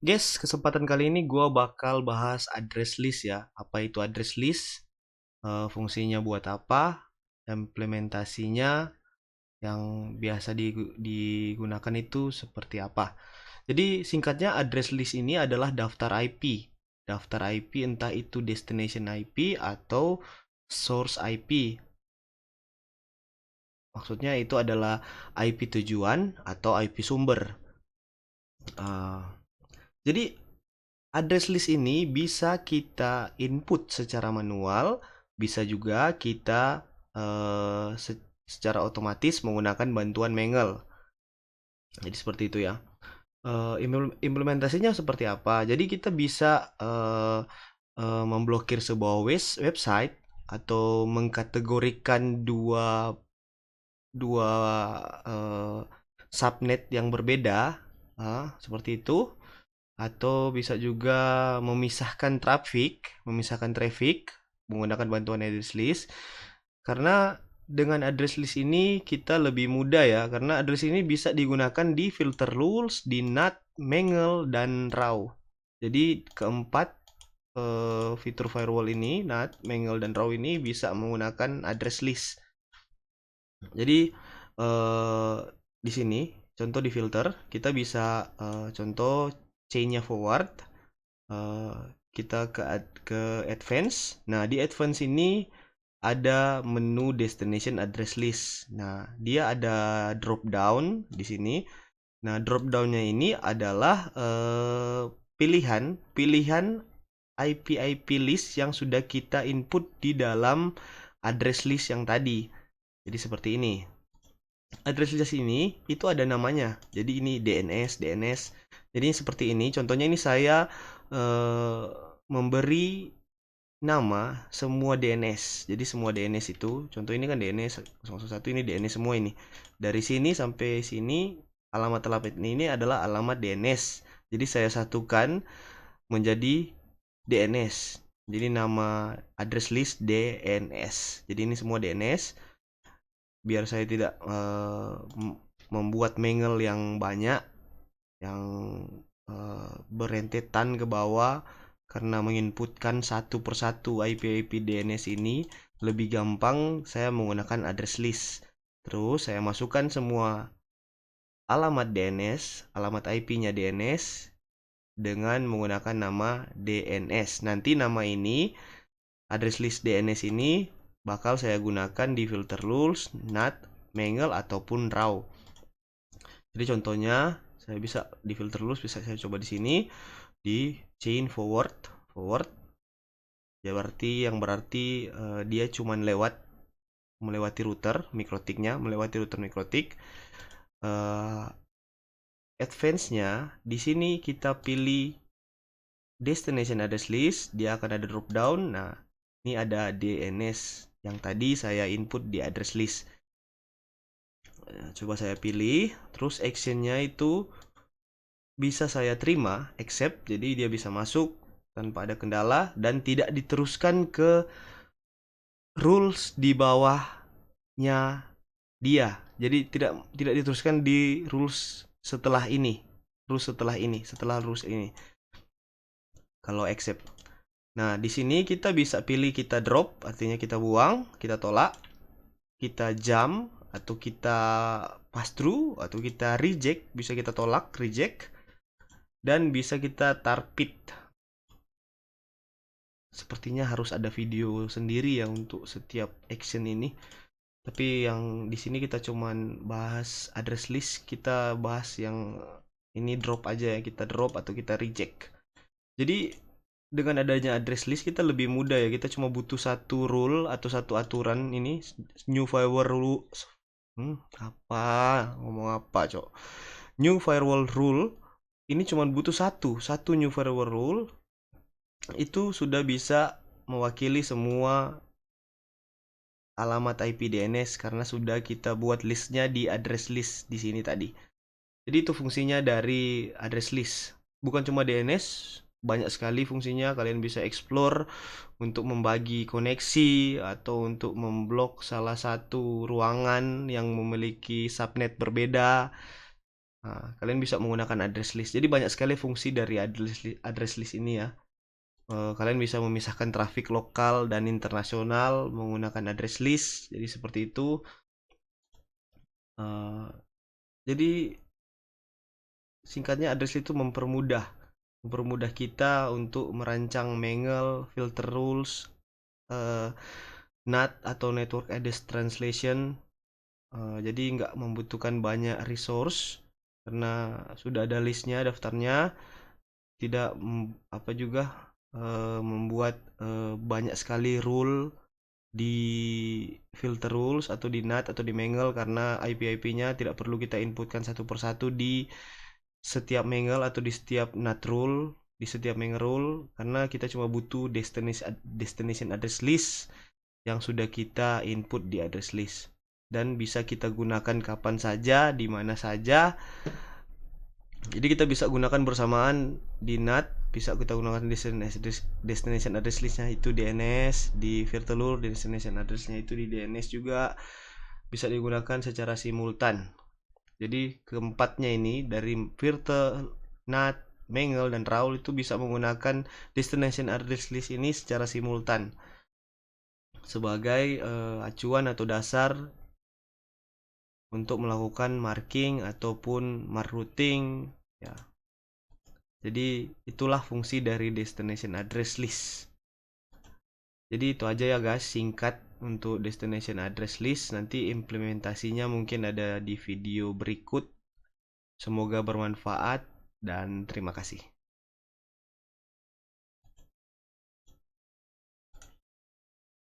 Guys, kesempatan kali ini gue bakal bahas address list ya. Apa itu address list? Fungsinya buat apa? Implementasinya yang biasa digunakan itu seperti apa? Jadi singkatnya address list ini adalah daftar IP. Daftar IP entah itu destination IP atau source IP. Maksudnya itu adalah IP tujuan atau IP sumber. Uh, jadi address list ini bisa kita input secara manual, bisa juga kita secara otomatis menggunakan bantuan Mangle. Jadi seperti itu ya. Implementasinya seperti apa? Jadi kita bisa memblokir sebuah website atau mengkategorikan dua dua eh, subnet yang berbeda, seperti itu. Atau bisa juga memisahkan traffic menggunakan bantuan address list. Karena dengan address list ini kita lebih mudah ya, karena address ini bisa digunakan di filter rules, di NAT, Mangle, dan RAW. Jadi keempat fitur firewall ini, NAT, Mangle, dan RAW ini bisa menggunakan address list. Jadi eh, di sini contoh di filter kita bisa contoh chainnya forward, eh, kita ke advance. Nah, di advance ini ada menu destination address list. Nah, dia ada drop down di sini. Nah, drop downnya ini adalah pilihan pilihan IP-IP list yang sudah kita input di dalam address list yang tadi. Jadi seperti ini. Address list ini itu ada namanya. Jadi ini DNS. Jadi seperti ini. Contohnya ini saya eh, memberi nama semua DNS. Jadi semua DNS itu, contoh ini kan DNS 001, ini DNS semua ini. Dari sini sampai sini alamat ini adalah alamat DNS. Jadi saya satukan menjadi DNS. Jadi nama address list DNS. Jadi ini semua DNS. Biar saya tidak membuat mangel yang banyak, yang berentetan ke bawah, karena menginputkan satu persatu IP-IP DNS ini lebih gampang. Saya menggunakan address list, terus saya masukkan semua alamat DNS, alamat IP-nya DNS dengan menggunakan nama DNS. Nanti nama ini, address list DNS ini, bakal saya gunakan di filter rules, NAT, Mangle, ataupun RAW. Jadi contohnya saya bisa di filter rules, bisa saya coba di sini di chain forward ya, berarti dia cuman melewati router mikrotiknya, uh, advance-nya di sini kita pilih destination address list, dia akan ada drop down. Nah, ini ada DNS yang tadi saya input di address list. Coba saya pilih, terus actionnya itu bisa saya terima, accept, jadi dia bisa masuk tanpa ada kendala dan tidak diteruskan ke rules di bawahnya dia. Jadi tidak diteruskan di setelah ini, setelah rules ini. Kalau accept. Nah, di sini kita bisa pilih kita drop, artinya kita buang, kita tolak, kita jump, atau kita pass through, atau kita reject, bisa kita tolak, reject, dan bisa kita target. Sepertinya harus ada video sendiri ya untuk setiap action ini. Tapi yang di sini kita cuman bahas address list, kita bahas yang ini drop aja ya, kita drop atau kita reject. Jadi dengan adanya address list kita lebih mudah ya, kita cuma butuh satu rule atau satu aturan ini, new firewall rule. Apa ngomong apa, Cok? New firewall rule ini cuma butuh satu new firewall rule, itu sudah bisa mewakili semua alamat IP DNS karena sudah kita buat listnya di address list di sini tadi. Jadi itu fungsinya dari address list. Bukan cuma DNS, banyak sekali fungsinya. Kalian bisa explore untuk membagi koneksi atau untuk memblok salah satu ruangan yang memiliki subnet berbeda. Nah, kalian bisa menggunakan address list. Jadi banyak sekali fungsi dari address list ini ya. Kalian bisa memisahkan trafik lokal dan internasional menggunakan address list. Jadi seperti itu. Jadi singkatnya address list itu mempermudah kita untuk merancang Mangle, filter rules, NAT atau network address translation. Jadi nggak membutuhkan banyak resource karena sudah ada listnya, daftarnya. Tidak apa juga membuat banyak sekali rule di filter rules atau di NAT atau di Mangle, karena IP-nya tidak perlu kita inputkan satu persatu di setiap Mangle atau di setiap NAT rule, di setiap Mangle rule, karena kita cuma butuh destination address list yang sudah kita input di address list dan bisa kita gunakan kapan saja, di mana saja. Jadi kita bisa gunakan bersamaan di NAT, bisa kita gunakan destination address listnya itu DNS, di virtual destination addressnya itu di DNS juga bisa digunakan secara simultan. Jadi keempatnya ini dari virtual, NAT, Mangle, dan Raul itu bisa menggunakan destination address list ini secara simultan sebagai acuan atau dasar untuk melakukan marking ataupun mark routing ya. Jadi itulah fungsi dari destination address list. Jadi itu aja ya guys, singkat untuk destination address list. Nanti implementasinya mungkin ada di video berikut. Semoga bermanfaat dan terima kasih.